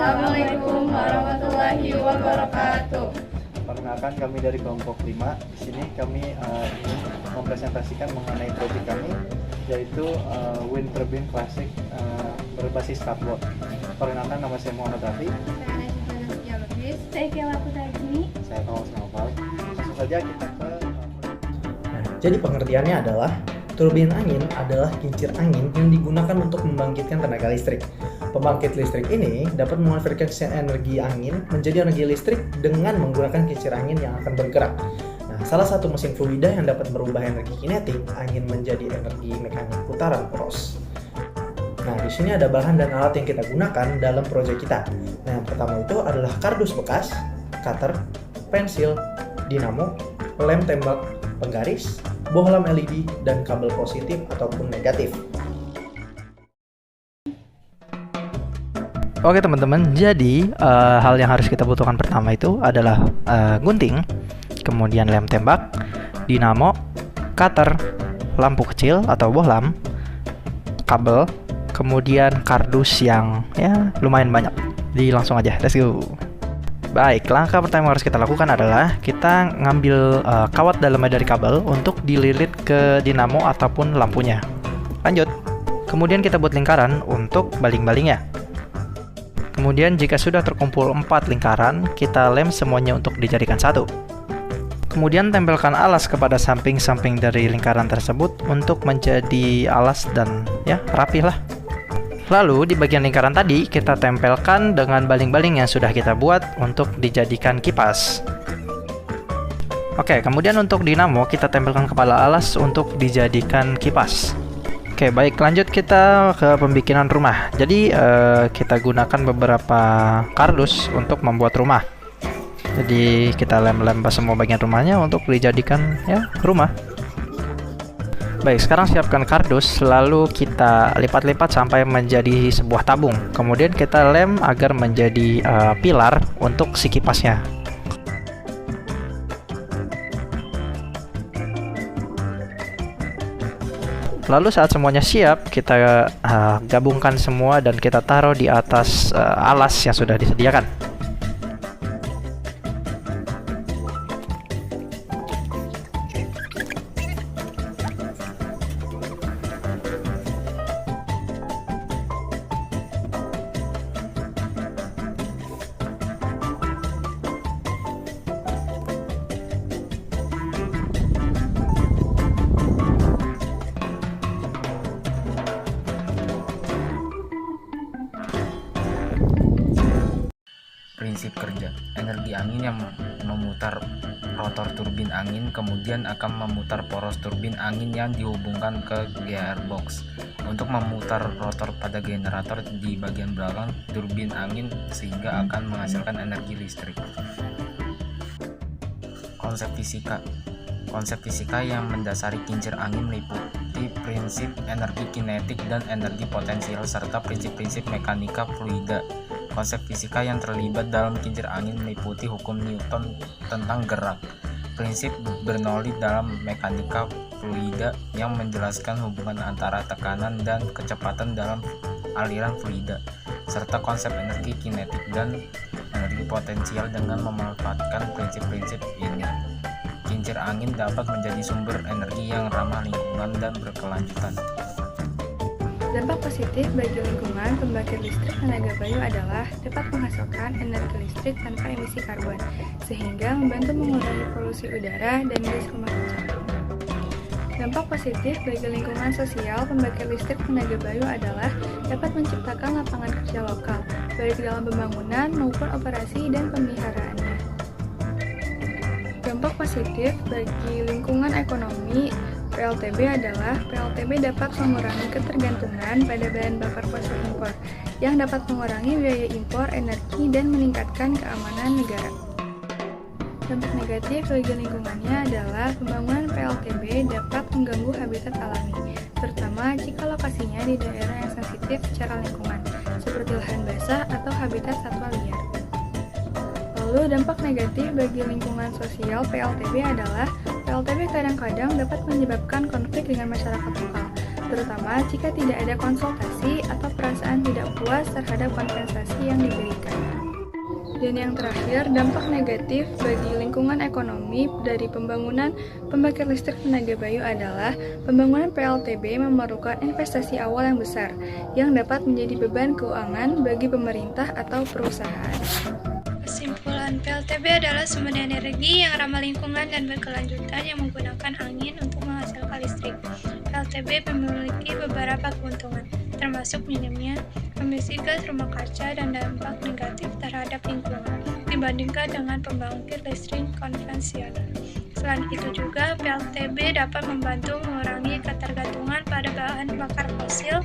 Assalamualaikum warahmatullahi wabarakatuh. Perkenalkan, kami dari kelompok 5. Di sini kami ingin mempresentasikan mengenai proyek kami, yaitu wind turbine klasik berbasis cardboard. Perkenalkan, nama saya Muhammad Rafi. Saya Kela Putri. Saya Kawas Naufal. Langsung saja kita ke Jadi pengertiannya adalah turbin angin adalah kincir angin yang digunakan untuk membangkitkan tenaga listrik. Pembangkit listrik ini dapat mengonversi energi angin menjadi energi listrik dengan menggunakan kincir angin yang akan bergerak. Nah, salah satu mesin fluida yang dapat merubah energi kinetik angin menjadi energi mekanik putaran poros. Nah, di sini ada bahan dan alat yang kita gunakan dalam proyek kita. Nah, yang pertama itu adalah kardus bekas, cutter, pensil, dinamo, lem tembak, penggaris, bohlam LED, dan kabel positif ataupun negatif. Oke teman-teman, jadi hal yang harus kita butuhkan pertama itu adalah gunting, kemudian lem tembak, dinamo, cutter, lampu kecil atau bohlam, kabel, kemudian kardus yang ya lumayan banyak. Jadi langsung aja, let's go. Baik, langkah pertama yang harus kita lakukan adalah kita ngambil kawat dalamnya dari kabel untuk dililit ke dinamo ataupun lampunya. Lanjut, kemudian kita buat lingkaran untuk baling-balingnya. Kemudian jika sudah terkumpul 4 lingkaran, kita lem semuanya untuk dijadikan satu. Kemudian tempelkan alas kepada samping-samping dari lingkaran tersebut untuk menjadi alas dan ya rapi lah. Lalu di bagian lingkaran tadi kita tempelkan dengan baling-baling yang sudah kita buat untuk dijadikan kipas. Oke, kemudian untuk dinamo kita tempelkan kepala alas untuk dijadikan kipas. Oke, baik, lanjut kita ke pembikinan rumah. Jadi kita gunakan beberapa kardus untuk membuat rumah. Jadi kita lem-lem semua bagian rumahnya untuk dijadikan ya rumah. Baik, sekarang siapkan kardus, lalu kita lipat-lipat sampai menjadi sebuah tabung. Kemudian kita lem agar menjadi pilar untuk si kipasnya. Lalu saat semuanya siap, kita gabungkan semua dan kita taruh di atas alas yang sudah disediakan. Prinsip kerja: energi angin yang memutar rotor turbin angin kemudian akan memutar poros turbin angin yang dihubungkan ke gearbox untuk memutar rotor pada generator di bagian belakang turbin angin sehingga akan menghasilkan energi listrik. Konsep fisika yang mendasari kincir angin meliputi prinsip energi kinetik dan energi potensial serta prinsip-prinsip mekanika fluida. Konsep fisika yang terlibat dalam kincir angin meliputi hukum Newton tentang gerak, prinsip Bernoulli dalam mekanika fluida yang menjelaskan hubungan antara tekanan dan kecepatan dalam aliran fluida, serta konsep energi kinetik dan energi potensial. Dengan memanfaatkan prinsip-prinsip ini, kincir angin dapat menjadi sumber energi yang ramah lingkungan dan berkelanjutan. Dampak positif bagi lingkungan pembangkit listrik tenaga bayu adalah dapat menghasilkan energi listrik tanpa emisi karbon, sehingga membantu mengurangi polusi udara dan gas rumah kaca. Dampak positif bagi lingkungan sosial pembangkit listrik tenaga bayu adalah dapat menciptakan lapangan kerja lokal, baik dalam pembangunan maupun operasi dan pemeliharaannya. Dampak positif bagi lingkungan ekonomi PLTB adalah PLTB dapat mengurangi ketergantungan pada bahan bakar fosil impor yang dapat mengurangi biaya impor energi dan meningkatkan keamanan negara. Dampak negatif bagi lingkungannya adalah pembangunan PLTB dapat mengganggu habitat alami, terutama jika lokasinya di daerah yang sensitif secara lingkungan, seperti lahan basah atau habitat satwa liar. Lalu dampak negatif bagi lingkungan sosial PLTB adalah PLTB kadang-kadang dapat menyebabkan konflik dengan masyarakat lokal, terutama jika tidak ada konsultasi atau perasaan tidak puas terhadap kompensasi yang diberikan. Dan yang terakhir, dampak negatif bagi lingkungan ekonomi dari pembangunan pembangkit listrik tenaga bayu adalah pembangunan PLTB memerlukan investasi awal yang besar, yang dapat menjadi beban keuangan bagi pemerintah atau perusahaan. Kesimpulan, PLTB adalah sumber energi yang ramah lingkungan dan berkelanjutan yang menggunakan angin untuk menghasilkan listrik. PLTB memiliki beberapa keuntungan, termasuk minimnya emisi gas rumah kaca dan dampak negatif terhadap lingkungan dibandingkan dengan pembangkit listrik konvensional. Selain itu juga, PLTB dapat membantu mengurangi ketergantungan pada bahan bakar fosil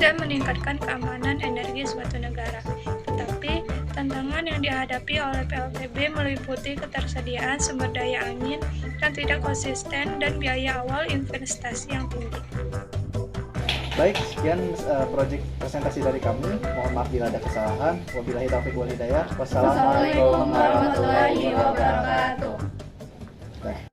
dan meningkatkan keamanan energi suatu negara. Tetapi, tantangan yang dihadapi oleh PLTB meliputi ketersediaan sumber daya angin yang tidak konsisten dan biaya awal investasi yang tinggi. Baik, sekian proyek presentasi dari kami. Mohon maaf bila ada kesalahan. Wabillahi taufiq wal hidayah. Wassalamualaikum Wassalamualaikum warahmatullahi wabarakatuh.